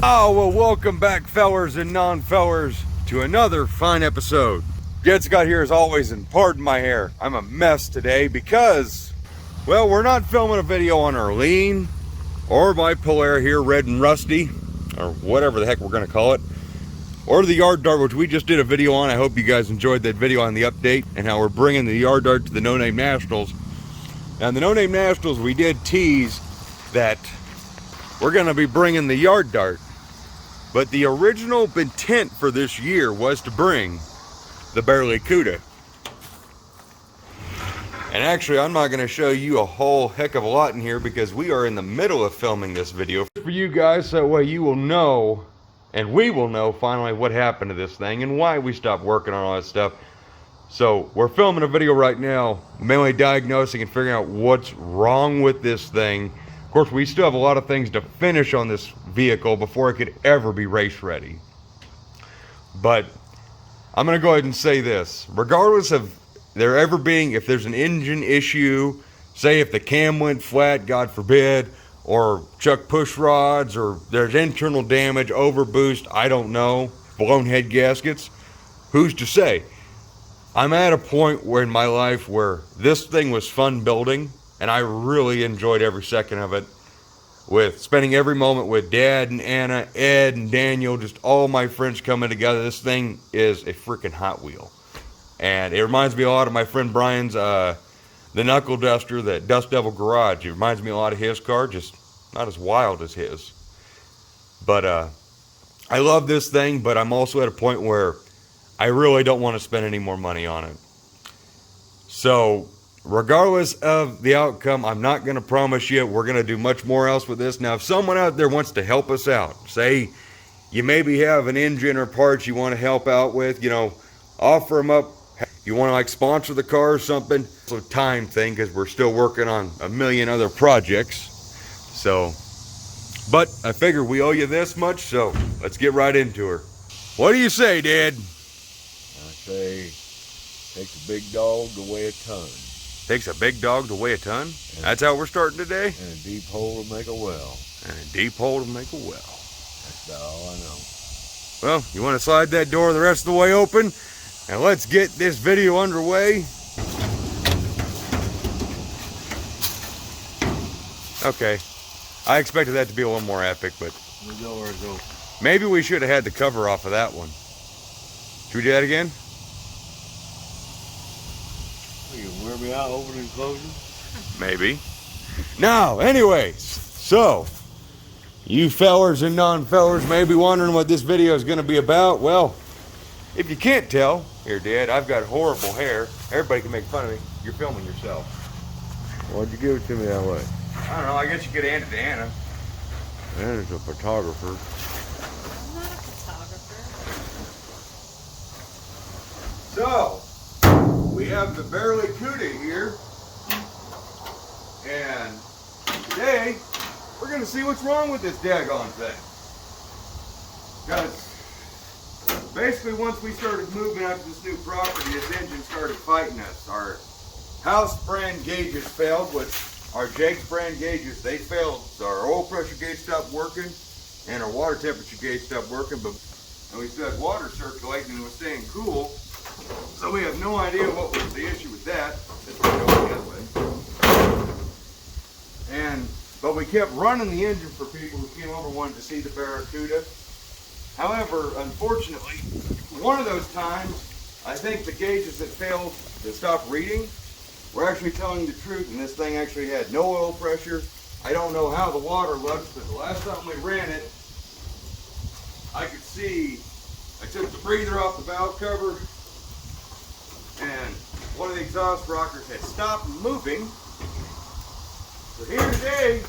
Oh, well, welcome back, fellers and non-fellers, to another fine episode. Jegs got here as always, and pardon my hair. I'm a mess today because, well, we're not filming a video on our lean or my Polaire here, red and rusty, or whatever the heck we're going to call it, or the yard dart, which we just did a video on. I hope you guys enjoyed that video on the update and how we're bringing the yard dart to the No Name Nationals. Now, the No Name Nationals, we did tease that we're going to be bringing the yard dart, but the original intent for this year was to bring the BarelyCuda. And actually, I'm not going to show you a whole heck of a lot in here because we are in the middle of filming this video for you guys, so that way you will know, and we will know finally what happened to this thing and why we stopped working on all that stuff. So we're filming a video right now, mainly diagnosing and figuring out what's wrong with this thing. Of course, we still have a lot of things to finish on this vehicle before it could ever be race ready. But I'm going to go ahead and say this. Regardless of there ever being, if there's an engine issue, say if the cam went flat, God forbid, or chuck push rods, or there's internal damage, overboost, I don't know, blown head gaskets, who's to say? I'm at a point where in my life where this thing was fun building, and I really enjoyed every second of it, with spending every moment with Dad and Anna, Ed and Daniel, just all my friends coming together. This thing is a freaking Hot Wheel. And it reminds me a lot of my friend Brian's, the Knuckle Duster, that Dust Devil Garage. It reminds me a lot of his car, just not as wild as his. But I love this thing, but I'm also at a point where I really don't want to spend any more money on it. So, regardless of the outcome, I'm not going to promise you we're going to do much more else with this. Now, if someone out there wants to help us out, say you maybe have an engine or parts you want to help out with, you know, offer them up. You want to like sponsor the car or something. It's a time thing because we're still working on a million other projects. So, but I figure we owe you this much, so let's get right into her. What do you say, Dad? I say, takes a big dog to weigh a ton. Takes a big dog to weigh a ton? That's how we're starting today? And a deep hole to make a well. And a deep hole to make a well. That's about all I know. Well, you want to slide that door the rest of the way open? And let's get this video underway. Okay. I expected that to be a little more epic, but The door is open. maybe we should have had the cover off of that one. Should we do that again? You can wear me out, open and closing? Maybe. Now, anyways, so you fellers and non-fellers may be wondering what this video is going to be about. Well, if you can't tell, here, Dad, I've got horrible hair. Everybody can make fun of me. You're filming yourself. Why'd you give it to me that way? I don't know. I guess you could hand it to Anna. Anna's a photographer. I'm not a photographer. So, we have the BarelyCuda here. And today, we're going to see what's wrong with this daggone thing. Because basically, once we started moving out to this new property, this engine started fighting us. Our house brand gauges failed, which our Jegs brand gauges, they failed. So our oil pressure gauge stopped working, and our water temperature gauge stopped working, but and we still had water circulating and it was staying cool. So we have no idea what was the issue with that. Let's go that way. But we kept running the engine for people who came over and wanted to see the Barracuda. However, unfortunately, one of those times, I think the gauges that failed to stop reading were actually telling the truth, and this thing actually had no oil pressure. I don't know how the water looks, but the last time we ran it, I could see, I took the breather off the valve cover, and one of the exhaust rockers had stopped moving. So here today,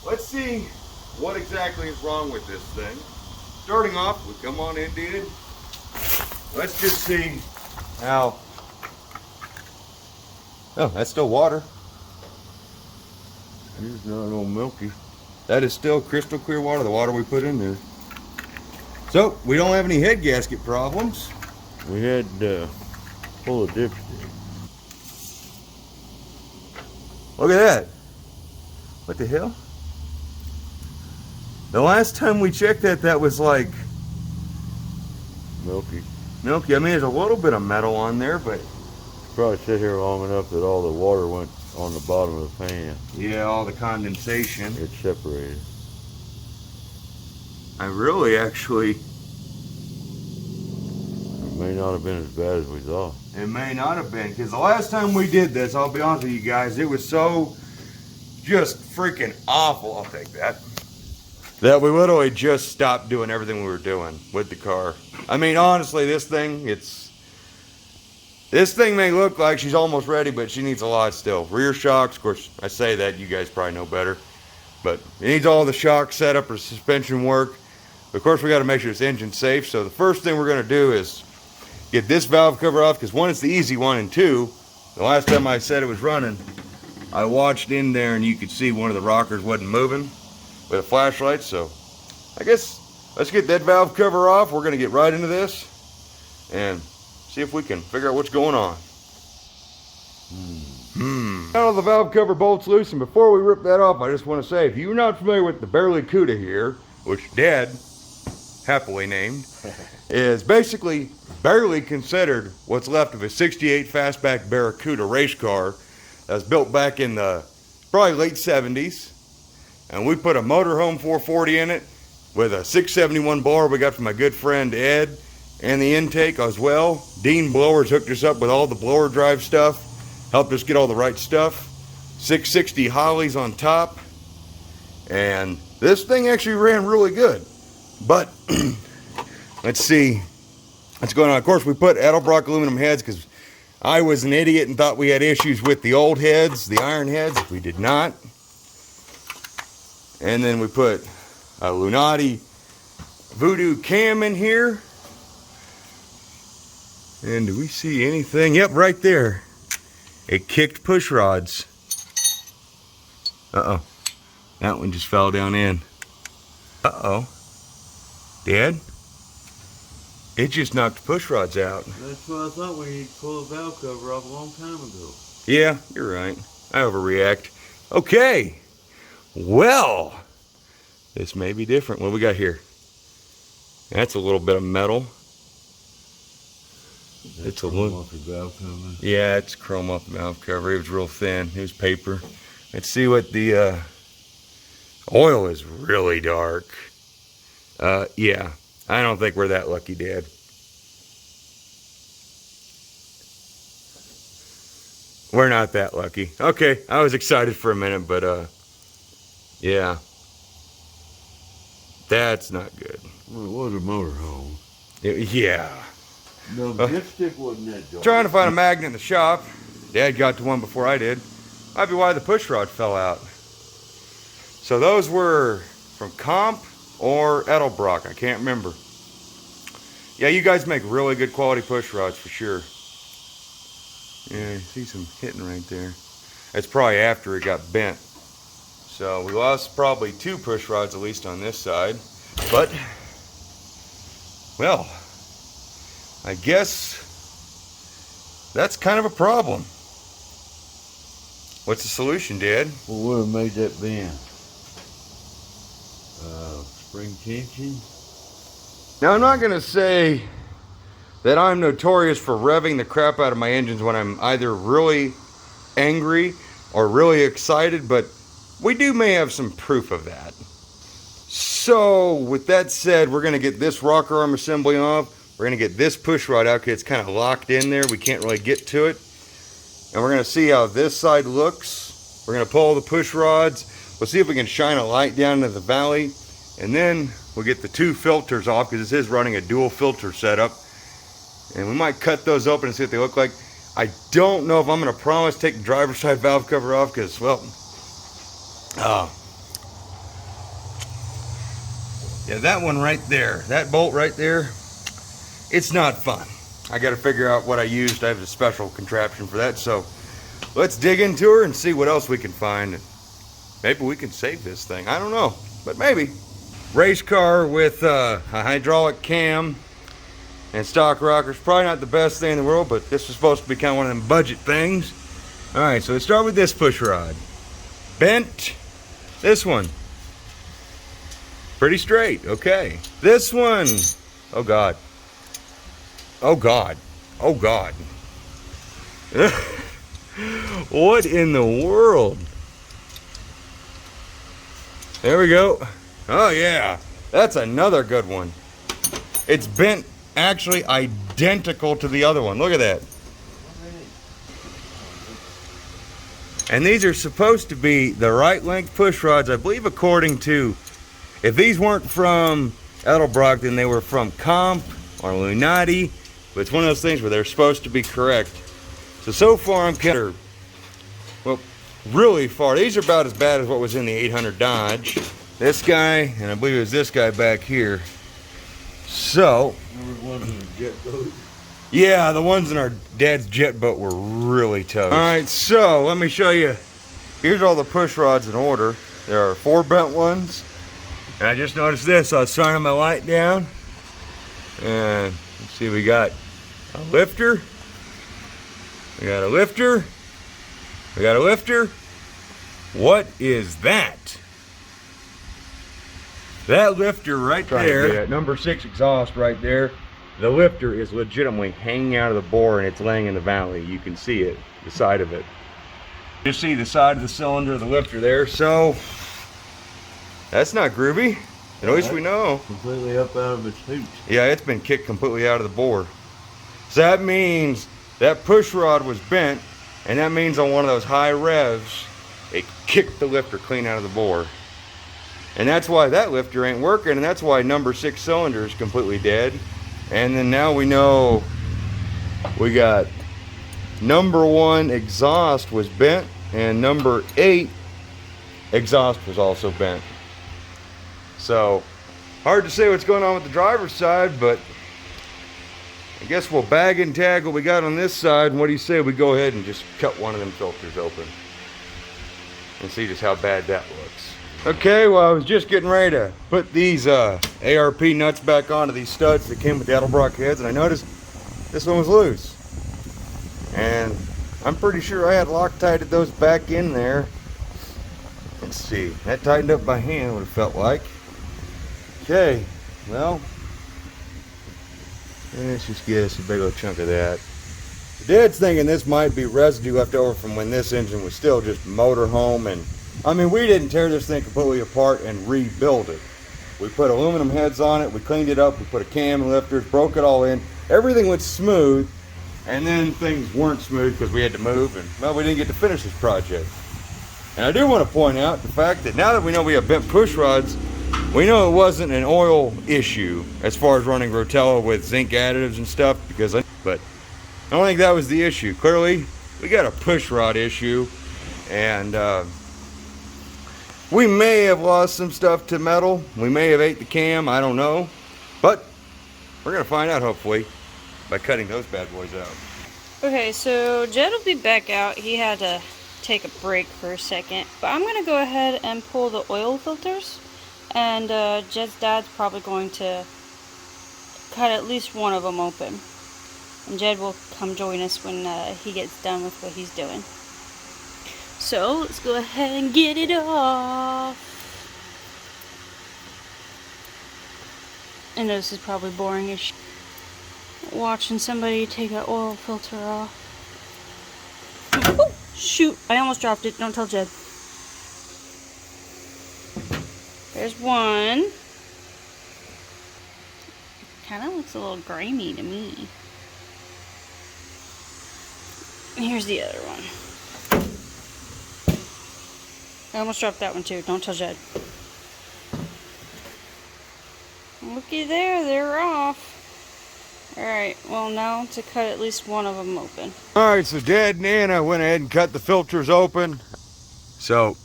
let's see what exactly is wrong with this thing. Starting off with, come on in, Dean. Let's just see how. Oh, that's still water. It's not all milky. That is still crystal clear water, the water we put in there. So, we don't have any head gasket problems. We had full of dipstick. Look at that. What the hell? The last time we checked that, that was like Milky. milky. I mean, there's a little bit of metal on there, but Probably sit here long enough that all the water went on the bottom of the pan. yeah, all the condensation. It separated. I really actually, It may not have been as bad as we thought. it may not have been, because the last time we did this, I'll be honest with you guys, it was so just freaking awful. I'll take that. That we literally just stopped doing everything we were doing with the car. I mean, honestly, this thing may look like she's almost ready, but she needs a lot still. Rear shocks, of course, I say that, you guys probably know better. But it needs all the shock setup or suspension work. Of course, we got to make sure it's engine safe. So the first thing we're going to do is get this valve cover off, because one, it's the easy one, and two, the last time I said it was running, I watched in there and you could see one of the rockers wasn't moving with a flashlight. So I guess let's get that valve cover off. We're going to get right into this and see if we can figure out what's going on. Now the valve cover bolt's loose, and before we rip that off, I just want to say, if you're not familiar with the BarelyCuda here, which Dad happily named, is basically barely considered what's left of a 68 fastback Barracuda race car that was built back in the probably late 70s. And we put a motorhome 440 in it with a 671 blower we got from my good friend Ed, and the intake as well. Dean Blowers hooked us up with all the blower drive stuff, helped us get all the right stuff. 660 Hollies on top. And this thing actually ran really good. But let's see what's going on. Of course, we put Edelbrock aluminum heads because I was an idiot and thought we had issues with the old heads, the iron heads. We did not. And then we put a Lunati Voodoo cam in here. And do we see anything? Yep, right there. It kicked push rods. Uh-oh. That one just fell down in. Uh-oh. Dad? It just knocked push rods out. That's what I thought we pulled the valve cover off a long time ago. Yeah, you're right. I overreact. Okay. Well, this may be different. What do we got here? That's a little bit of metal. It's a little. Yeah, it's chrome off the valve cover. It was real thin. It was paper. Let's see what the oil is really dark. Yeah, I don't think we're that lucky, Dad. We're not that lucky. Okay, I was excited for a minute, but yeah, that's not good. Well, it was a motorhome. Yeah. No, the dipstick wasn't that dark. Trying to find a magnet in the shop. Dad got to one before I did. Might be why the push rod fell out. So those were from Comp or Edelbrock. I can't remember. Yeah, you guys make really good quality push rods for sure. Yeah, you see some hitting right there. That's probably after it got bent. So we lost probably 2 push rods at least on this side. But, well, I guess that's kind of a problem. What's the solution, Dad? What would have made that bend? Spring tension? Now, I'm not going to say that I'm notorious for revving the crap out of my engines when I'm either really angry or really excited, but we may have some proof of that. So, with that said, we're going to get this rocker arm assembly off. We're going to get this push rod out because it's kind of locked in there. We can't really get to it. And we're going to see how this side looks. We're going to pull the push rods. We'll see if we can shine a light down into the valley. And then we'll get the 2 filters off because this is running a dual filter setup. And we might cut those open and see what they look like. I don't know if I'm going to promise take the driver's side valve cover off because, well, yeah, that one right there, that bolt right there, it's not fun. I got to figure out what I used. I have a special contraption for that. So let's dig into her and see what else we can find. Maybe we can save this thing. I don't know, but maybe. Race car with a hydraulic cam and stock rockers. Probably not the best thing in the world, but this is supposed to be kind of one of them budget things. All right, so let's start with this push rod. Bent. This one. Pretty straight, okay. This one, oh God. Oh God, oh God. What in the world? There we go. Oh yeah, that's another good one. It's bent actually identical to the other one. Look at that. And these are supposed to be the right length push rods, I believe, according to, if these weren't from Edelbrock, then they were from Comp or Lunati. But it's one of those things where they're supposed to be correct. So far I'm kind of, well, really far. These are about as bad as what was in the 800 Dodge. This guy, and I believe it was this guy back here. So, yeah, the ones in our dad's jet boat were really tough. All right, so let me show you. Here's all the push rods in order. There are 4 bent ones. And I just noticed this. I was turning my light down. And let's see, we got a lifter. We got a lifter. We got a lifter. What is that? That lifter right there, number 6 exhaust right there, the lifter is legitimately hanging out of the bore and it's laying in the valley. You can see it, the side of it. You see the side of the cylinder of the lifter there, so that's not groovy. At least we know. Completely up out of its hoot. Yeah, it's been kicked completely out of the bore. So that means that push rod was bent, and that means on one of those high revs, it kicked the lifter clean out of the bore. And that's why that lifter ain't working, and that's why number 6 cylinder is completely dead. And then now we know we got number 1 exhaust was bent, and number 8 exhaust was also bent. So, hard to say what's going on with the driver's side, but I guess we'll bag and tag what we got on this side, and what do you say we go ahead and just cut one of them filters open and see just how bad that looks. Okay, well, I was just getting ready to put these ARP nuts back onto these studs that came with the Edelbrock heads, and I noticed this one was loose. And I'm pretty sure I had Loctited those back in there. Let's see, that tightened up by hand, what it felt like. Okay, well, let's just get us a big old chunk of that. Dad's thinking this might be residue left over from when this engine was still just motorhome, and I mean, we didn't tear this thing completely apart and rebuild it. We put aluminum heads on it, we cleaned it up, we put a cam and lifters, broke it all in. Everything went smooth, and then things weren't smooth because we had to move, and well, we didn't get to finish this project. And I do want to point out the fact that now that we know we have bent push rods, we know it wasn't an oil issue as far as running Rotella with zinc additives and stuff, but I don't think that was the issue. Clearly, we got a push rod issue, and we may have lost some stuff to metal. We may have ate the cam, I don't know. But we're gonna find out, hopefully, by cutting those bad boys out. Okay, so Jed will be back out. He had to take a break for a second. But I'm gonna go ahead and pull the oil filters. And Jed's dad's probably going to cut at least one of them open. And Jed will come join us when he gets done with what he's doing. So let's go ahead and get it off. I know this is probably boring as shit, watching somebody take an oil filter off. Oh, shoot, I almost dropped it. Don't tell Jed. There's one. Kind of looks a little grimy to me. And here's the other one. I almost dropped that one too. Don't tell Jed. Looky there, they're off. Alright, well now to cut at least one of them open. Alright, so Dad and Anna went ahead and cut the filters open. So,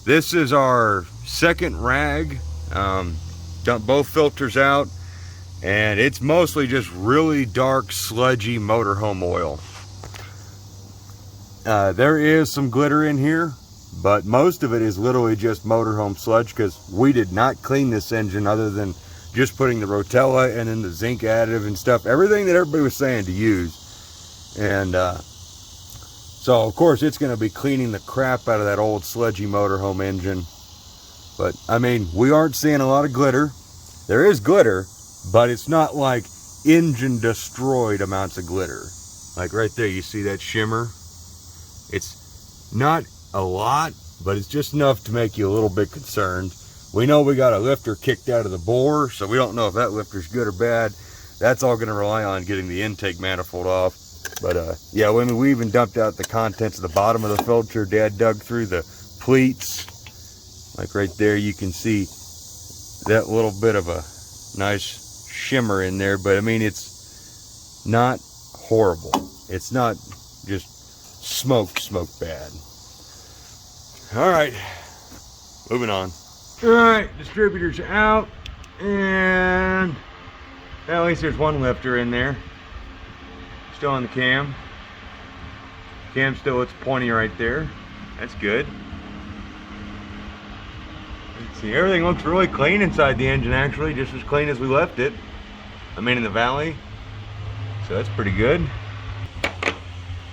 this is our second rag. Dumped both filters out. And it's mostly just really dark, sludgy motorhome oil. There is some glitter in here, but most of it is literally just motorhome sludge because we did not clean this engine other than just putting the Rotella and then the zinc additive and stuff, everything that everybody was saying to use. And so of course it's going to be cleaning the crap out of that old sludgy motorhome engine. But I mean, we aren't seeing a lot of glitter. There is glitter, but it's not like engine destroyed amounts of glitter. Like right there, you see that shimmer? It's not a lot, but it's just enough to make you a little bit concerned. We know we got a lifter kicked out of the bore, so we don't know if that lifter's good or bad. That's all gonna rely on getting the intake manifold off. But yeah, I mean, we even dumped out the contents of the bottom of the filter. Dad dug through the pleats. Like right there, you can see that little bit of a nice shimmer in there, but I mean, it's not horrible. It's not just smoke bad. All right, moving on. All right, distributor's out, and well, at least there's one lifter in there. Still on the cam. Cam still looks pointy right there. That's good. Let's see, everything looks really clean inside the engine, actually, just as clean as we left it. I mean, in the valley. So that's pretty good.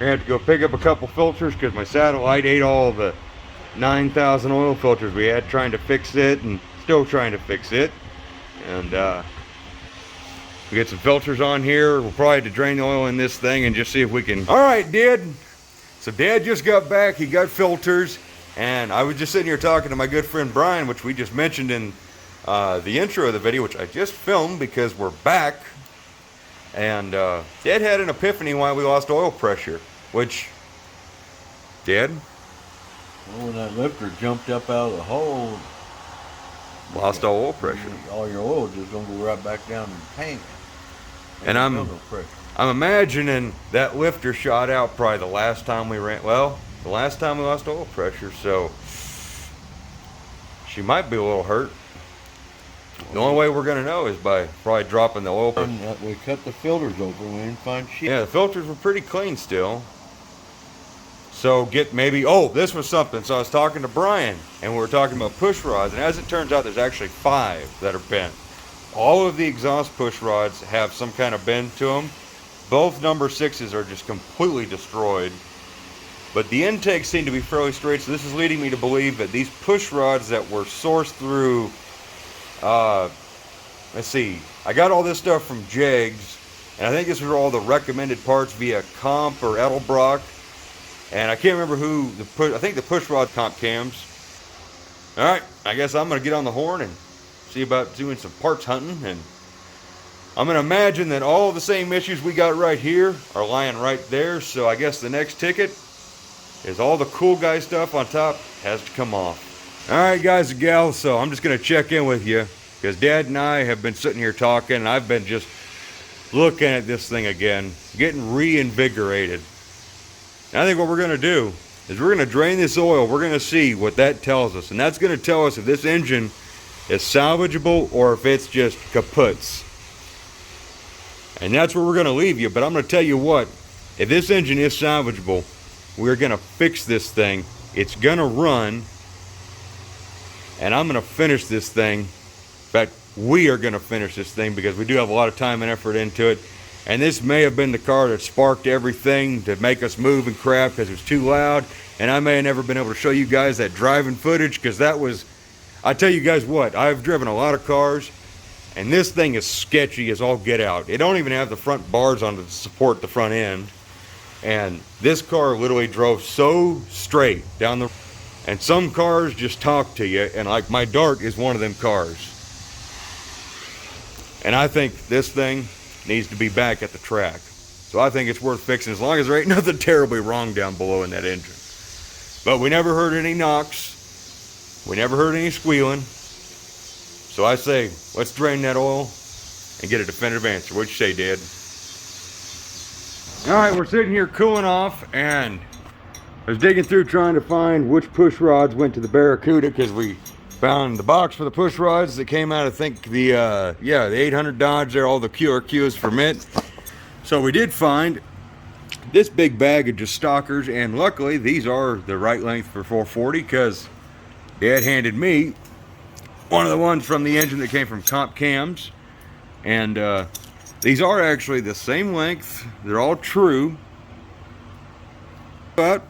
I have to go pick up a couple filters because my satellite ate all the 9,000 oil filters we had, trying to fix it, and still trying to fix it. And we get some filters on here. We'll probably have to drain the oil in this thing and just see if we can. All right, Dad. So Dad just got back. He got filters, and I was just sitting here talking to my good friend Brian, which we just mentioned in the intro of the video, which I just filmed because we're back. And Dad had an epiphany why we lost oil pressure, which, Dad? Well, when that lifter jumped up out of the hole, Lost all oil pressure. all your oil just gonna go right back down in the tank. And I'm imagining that lifter shot out probably the last time we ran, well, the last time we lost oil pressure, so she might be a little hurt. The only way we're gonna know is by probably dropping the oil pressure. We cut the filters open, we didn't find shit. Yeah, the filters were pretty clean still. So get maybe, oh, this was something. So I was talking to Brian, and we were talking about push rods, and as it turns out, there's actually 5 that are bent. All of the exhaust push rods have some kind of bend to them. Both number 6s are just completely destroyed. But the intakes seem to be fairly straight, so this is leading me to believe that these push rods that were sourced through, let's see, I got all this stuff from Jegs, and I think this was all the recommended parts via Comp or Edelbrock. And I can't remember who, I think the push rod Comp cams. All right, I guess I'm gonna get on the horn and see about doing some parts hunting. And I'm gonna imagine that all the same issues we got right here are lying right there. So I guess the next ticket is all the cool guy stuff on top has to come off. All right, guys and gals, so I'm just gonna check in with you because Dad and I have been sitting here talking, and I've been just looking at this thing again, getting reinvigorated. And I think what we're going to do is we're going to drain this oil. We're going to see what that tells us. And that's going to tell us if this engine is salvageable or if it's just kaputs. And that's where we're going to leave you. But I'm going to tell you what, if this engine is salvageable, we're going to fix this thing. It's going to run. And I'm going to finish this thing. In fact, we are going to finish this thing because we do have a lot of time and effort into it. And this may have been the car that sparked everything to make us move and crap because it was too loud. And I may have never been able to show you guys that driving footage because that was, I tell you guys what, I've driven a lot of cars and this thing is sketchy as all get out. It don't even have the front bars on it to support the front end. And this car literally drove so straight down the, and some cars just talk to you, and like my Dart is one of them cars. And I think this thing needs to be back at the track. So I think it's worth fixing as long as there ain't nothing terribly wrong down below in that engine. But we never heard any knocks. We never heard any squealing. So I say, let's drain that oil and get a definitive answer. What'd you say, Dad? All right, we're sitting here cooling off, and I was digging through trying to find which push rods went to the Barracuda because we found the box for the push rods that came out, I think, the 800 Dodge there, all the QRQs for mint. So we did find this big bag of just stockers, and luckily these are the right length for 440 because Dad handed me one of the ones from the engine that came from Comp Cams. And these are actually the same length. They're all true. But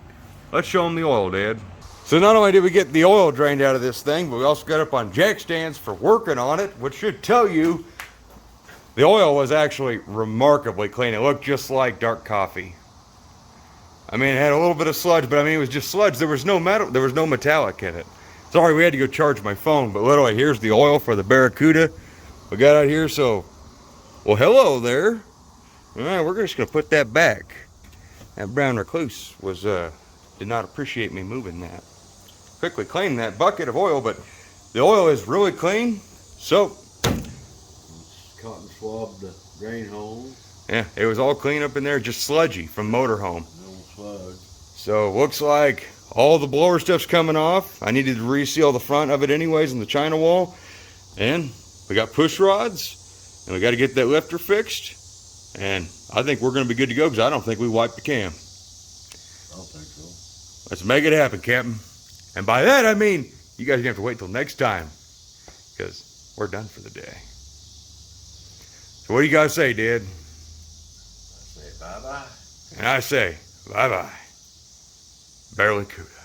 let's show them the oil, Dad. So not only did we get the oil drained out of this thing, but we also got up on jack stands for working on it, which should tell you the oil was actually remarkably clean. It looked just like dark coffee. I mean, it had a little bit of sludge, but I mean, it was just sludge. There was no metal, there was no metallic in it. Sorry, we had to go charge my phone, but literally, here's the oil for the Barracuda we got out here. So, well, hello there. All right, we're just gonna put that back. That brown recluse was did not appreciate me moving that. Quickly clean that bucket of oil, but the oil is really clean. So, Cotton swab the drain hole. yeah, it was all clean up in there, just sludgy from motorhome. No sludge. So looks like all the blower stuff's coming off. I needed to reseal the front of it anyways in the China wall. And we got push rods, and we got to get that lifter fixed. And I think we're going to be good to go because I don't think we wiped the cam. I don't think so. Let's make it happen, Captain. And by that I mean you guys are going to have to wait till next time because we're done for the day. So what do you guys say, Dad? I say bye-bye. And I say bye-bye. BarelyCuda.